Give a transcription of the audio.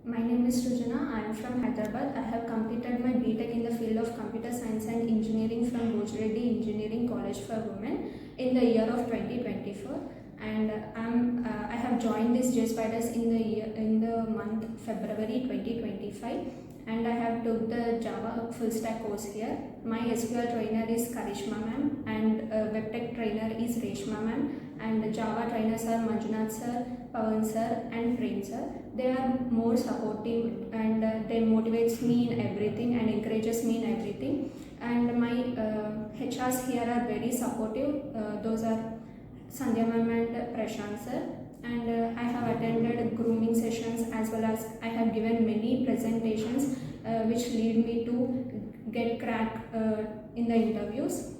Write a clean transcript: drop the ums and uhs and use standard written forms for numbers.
My name is SRUJANA. I am from Hyderabad. I have completed my B.TECH in the field of Computer Science and Engineering from Bojreddy Engineering College for Women in the year of 2024. And I have joined this Jspiders in the month February 2025. And I have took the Java full stack course here. My SQL trainer is Karishma ma'am, and WebTech trainer is Reshma ma'am, and Java trainers are Manjunath sir, Pawan sir, and Prem sir. They are more supportive, and they motivates me in everything and encourages me in everything. And my HRs here are very supportive. Those are Sandhya ma'am and Prashant sir. And I have attended grooming sessions, as well as I have given many presentations which lead me to get crack in the interviews.